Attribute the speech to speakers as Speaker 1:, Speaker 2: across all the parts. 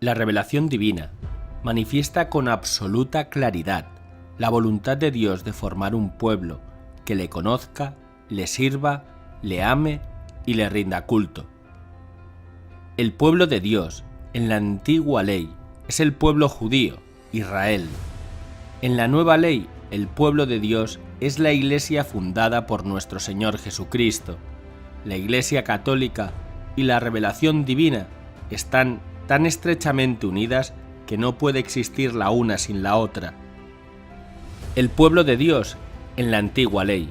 Speaker 1: La revelación divina manifiesta con absoluta claridad la voluntad de Dios de formar un pueblo que le conozca, le sirva, le ame y le rinda culto. El pueblo de Dios, en la antigua ley, es el pueblo judío, Israel. En la nueva ley, el pueblo de Dios es la Iglesia fundada por nuestro Señor Jesucristo. La Iglesia católica y la revelación divina están tan estrechamente unidas que no puede existir la una sin la otra. El pueblo de Dios en la antigua ley.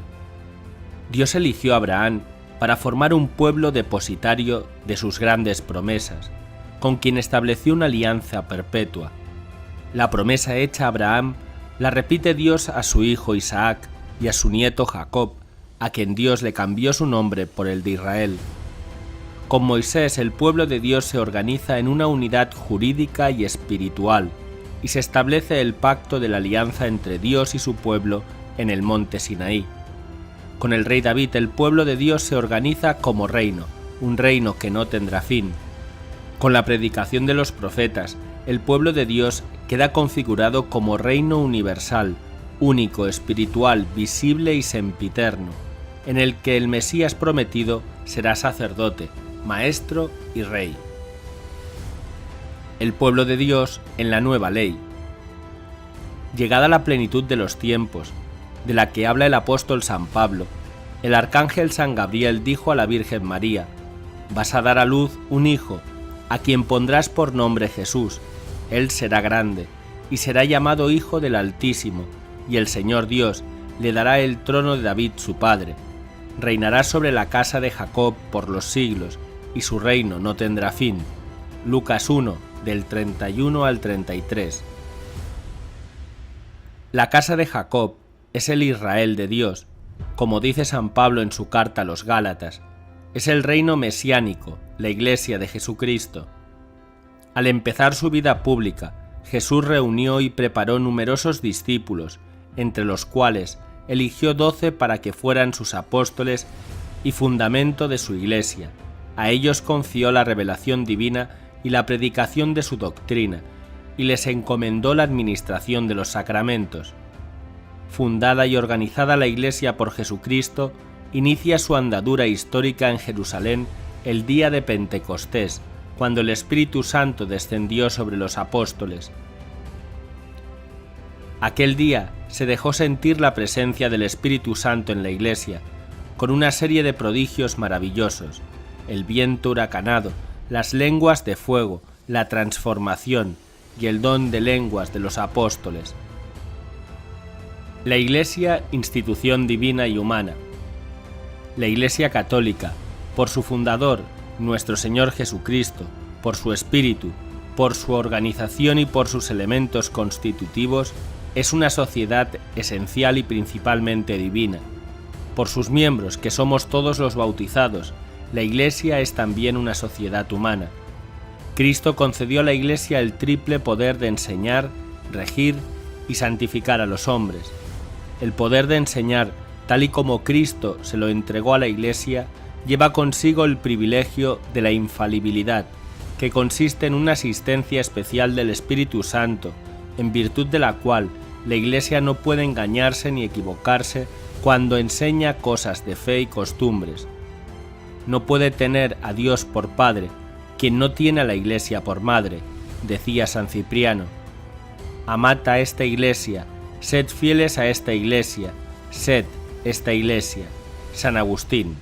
Speaker 1: Dios eligió a Abraham para formar un pueblo depositario de sus grandes promesas, con quien estableció una alianza perpetua. La promesa hecha a Abraham la repite Dios a su hijo Isaac y a su nieto Jacob, a quien Dios le cambió su nombre por el de Israel. Con Moisés el pueblo de Dios se organiza en una unidad jurídica y espiritual, y se establece el pacto de la alianza entre Dios y su pueblo en el monte Sinaí. Con el rey David el pueblo de Dios se organiza como reino, un reino que no tendrá fin. Con la predicación de los profetas, el pueblo de Dios queda configurado como reino universal, único, espiritual, visible y sempiterno, en el que el Mesías prometido será sacerdote, maestro y rey. El pueblo de Dios en la nueva ley. Llegada la plenitud de los tiempos, de la que habla el apóstol San Pablo, el arcángel San Gabriel dijo a la Virgen María: «Vas a dar a luz un hijo, a quien pondrás por nombre Jesús. Él será grande, y será llamado Hijo del Altísimo, y el Señor Dios le dará el trono de David su padre. Reinará sobre la casa de Jacob por los siglos, y su reino no tendrá fin». Lucas 1, del 31 al 33. La casa de Jacob es el Israel de Dios, como dice San Pablo en su carta a los Gálatas. Es el reino mesiánico, la Iglesia de Jesucristo. Al empezar su vida pública, Jesús reunió y preparó numerosos discípulos, entre los cuales eligió 12 para que fueran sus apóstoles y fundamento de su Iglesia. A ellos confió la revelación divina y la predicación de su doctrina, y les encomendó la administración de los sacramentos. Fundada y organizada la Iglesia por Jesucristo, inicia su andadura histórica en Jerusalén el día de Pentecostés, cuando el Espíritu Santo descendió sobre los apóstoles. Aquel día se dejó sentir la presencia del Espíritu Santo en la Iglesia, con una serie de prodigios maravillosos: el viento huracanado, las lenguas de fuego, la transformación y el don de lenguas de los apóstoles. La Iglesia, institución divina y humana. La Iglesia católica, por su fundador, nuestro Señor Jesucristo, por su espíritu, por su organización y por sus elementos constitutivos, es una sociedad esencial y principalmente divina. Por sus miembros, que somos todos los bautizados, la Iglesia es también una sociedad humana. Cristo concedió a la Iglesia el triple poder de enseñar, regir y santificar a los hombres. El poder de enseñar, tal y como Cristo se lo entregó a la Iglesia, lleva consigo el privilegio de la infalibilidad, que consiste en una asistencia especial del Espíritu Santo, en virtud de la cual la Iglesia no puede engañarse ni equivocarse cuando enseña cosas de fe y costumbres. No puede tener a Dios por Padre quien no tiene a la Iglesia por madre, decía San Cipriano. Amad a esta Iglesia, sed fieles a esta Iglesia, sed esta Iglesia. San Agustín.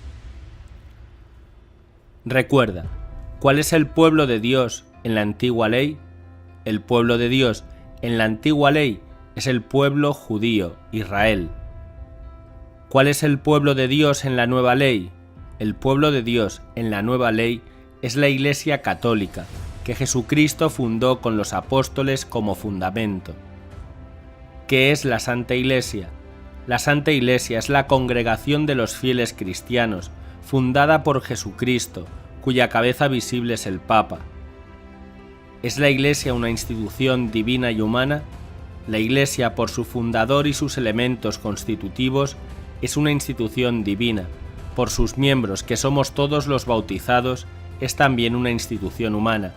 Speaker 1: Recuerda, ¿cuál es el pueblo de Dios en la antigua ley? El pueblo de Dios en la antigua ley es el pueblo judío, Israel. ¿Cuál es el pueblo de Dios en la nueva ley? El pueblo de Dios en la nueva ley es la Iglesia católica, que Jesucristo fundó con los apóstoles como fundamento. ¿Qué es la Santa Iglesia? La Santa Iglesia es la congregación de los fieles cristianos, fundada por Jesucristo, cuya cabeza visible es el Papa. ¿Es la Iglesia una institución divina y humana? La Iglesia, por su fundador y sus elementos constitutivos, es una institución divina. Por sus miembros, que somos todos los bautizados, es también una institución humana.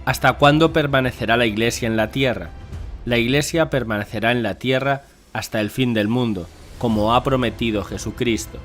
Speaker 1: ¿Hasta cuándo permanecerá la Iglesia en la tierra? La Iglesia permanecerá en la tierra hasta el fin del mundo, como ha prometido Jesucristo.